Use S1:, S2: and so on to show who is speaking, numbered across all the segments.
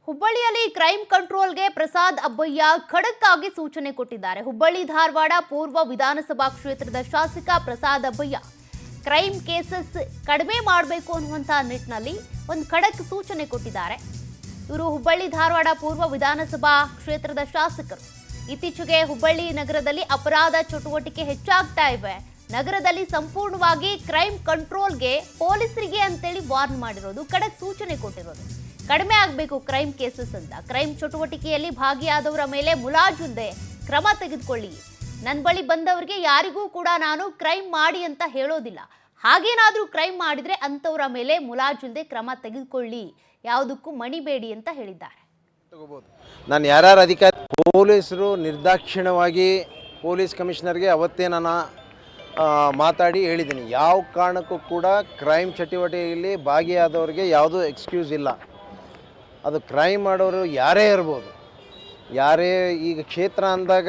S1: ಹುಬ್ಬಳ್ಳಿಯಲ್ಲಿ ಕ್ರೈಮ್ ಕಂಟ್ರೋಲ್ಗೆ ಪ್ರಸಾದ್ ಅಬ್ಬಯ್ಯ ಖಡಕ್ ಆಗಿ ಸೂಚನೆ ಕೊಟ್ಟಿದ್ದಾರೆ. ಹುಬ್ಬಳ್ಳಿ ಧಾರವಾಡ ಪೂರ್ವ ವಿಧಾನಸಭಾ ಕ್ಷೇತ್ರದ ಶಾಸಕ ಪ್ರಸಾದ್ ಅಬ್ಬಯ್ಯ ಕ್ರೈಮ್ ಕೇಸಸ್ ಕಡಿಮೆ ಮಾಡಬೇಕು ಅನ್ನುವಂತ ನಿಟ್ಟಿನಲ್ಲಿ ಒಂದು ಖಡಕ್ ಸೂಚನೆ ಕೊಟ್ಟಿದ್ದಾರೆ. ಇವರು ಹುಬ್ಬಳ್ಳಿ ಧಾರವಾಡ ಪೂರ್ವ ವಿಧಾನಸಭಾ ಕ್ಷೇತ್ರದ ಶಾಸಕರು. ಇತ್ತೀಚೆಗೆ ಹುಬ್ಬಳ್ಳಿ ನಗರದಲ್ಲಿ ಅಪರಾಧ ಚಟುವಟಿಕೆ ಹೆಚ್ಚಾಗ್ತಾ ಇವೆ. ನಗರದಲ್ಲಿ ಸಂಪೂರ್ಣವಾಗಿ ಕ್ರೈಮ್ ಕಂಟ್ರೋಲ್ಗೆ ಪೊಲೀಸರಿಗೆ ಅಂತೇಳಿ ವಾರ್ನ್ ಮಾಡಿರೋದು, ಖಡಕ್ ಸೂಚನೆ ಕೊಟ್ಟಿರೋದು. ಕಡಿಮೆ ಆಗಬೇಕು ಕ್ರೈಮ್ ಕೇಸಸ್ ಅಂತ. ಕ್ರೈಮ್ ಚಟುವಟಿಕೆಯಲ್ಲಿ ಭಾಗಿಯಾದವರ ಮೇಲೆ ಮುಲಾಜಿಲ್ಲದೆ ಕ್ರಮ ತೆಗೆದುಕೊಳ್ಳಿ. ನನ್ನ ಬಳಿ ಬಂದವರಿಗೆ ಯಾರಿಗೂ ಕೂಡ ನಾನು ಕ್ರೈಮ್ ಮಾಡಿ ಅಂತ ಹೇಳೋದಿಲ್ಲ. ಹಾಗೇನಾದರೂ ಕ್ರೈಮ್ ಮಾಡಿದ್ರೆ ಅಂಥವರ ಮೇಲೆ ಮುಲಾಜಿಲ್ಲದೆ ಕ್ರಮ ತೆಗೆದುಕೊಳ್ಳಿ, ಯಾವುದಕ್ಕೂ ಮಣಿಬೇಡಿ ಅಂತ ಹೇಳಿದ್ದಾರೆ.
S2: ನಾನು ಯಾರ್ಯಾರು ಅಧಿಕಾರಿ ಪೊಲೀಸರು ನಿರ್ದಾಕ್ಷಿಣ್ಯವಾಗಿ ಪೊಲೀಸ್ ಕಮಿಷನರ್ಗೆ ಅವತ್ತೇ ನಾನು ಮಾತಾಡಿ ಹೇಳಿದ್ದೀನಿ, ಯಾವ ಕಾರಣಕ್ಕೂ ಕೂಡ ಕ್ರೈಮ್ ಚಟುವಟಿಕೆಯಲ್ಲಿ ಭಾಗಿಯಾದವ್ರಿಗೆ ಯಾವುದೂ ಎಕ್ಸ್ಕ್ಯೂಸ್ ಇಲ್ಲ. ಅದು ಕ್ರೈಮ್ ಮಾಡೋರು ಯಾರೇ ಇರ್ಬೋದು, ಯಾರೇ. ಈಗ ಕ್ಷೇತ್ರ ಅಂದಾಗ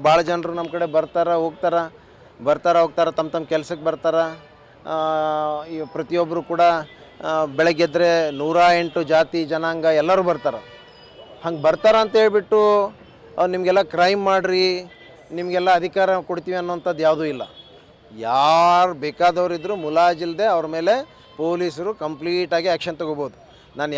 S2: ಭಾಳ ಜನರು ನಮ್ಮ ಕಡೆ ಬರ್ತಾರೆ ಹೋಗ್ತಾರೆ, ತಮ್ಮ ಕೆಲಸಕ್ಕೆ ಬರ್ತಾರೆ. ಈ ಪ್ರತಿಯೊಬ್ಬರು ಕೂಡ ಬೆಳಗ್ಗೆದ್ರೆ 108 ಜಾತಿ ಜನಾಂಗ ಎಲ್ಲರೂ ಬರ್ತಾರೆ. ಹಂಗೆ ಬರ್ತಾರೆ ಅಂತ ಹೇಳ್ಬಿಟ್ಟು ನಿಮಗೆಲ್ಲ ಕ್ರೈಮ್ ಮಾಡಿರಿ, ನಿಮಗೆಲ್ಲ ಅಧಿಕಾರ ಕೊಡ್ತೀವಿ ಅನ್ನೋಂಥದ್ದು ಯಾವುದೂ ಇಲ್ಲ. ಯಾರು ಬೇಕಾದವರಿದ್ದರೂ ಮುಲಾಜಿಲ್ಲದೆ ಅವ್ರ ಮೇಲೆ ಪೊಲೀಸರು ಕಂಪ್ಲೀಟಾಗಿ ಆ್ಯಕ್ಷನ್ ತೊಗೋಬೋದು. ನಾನು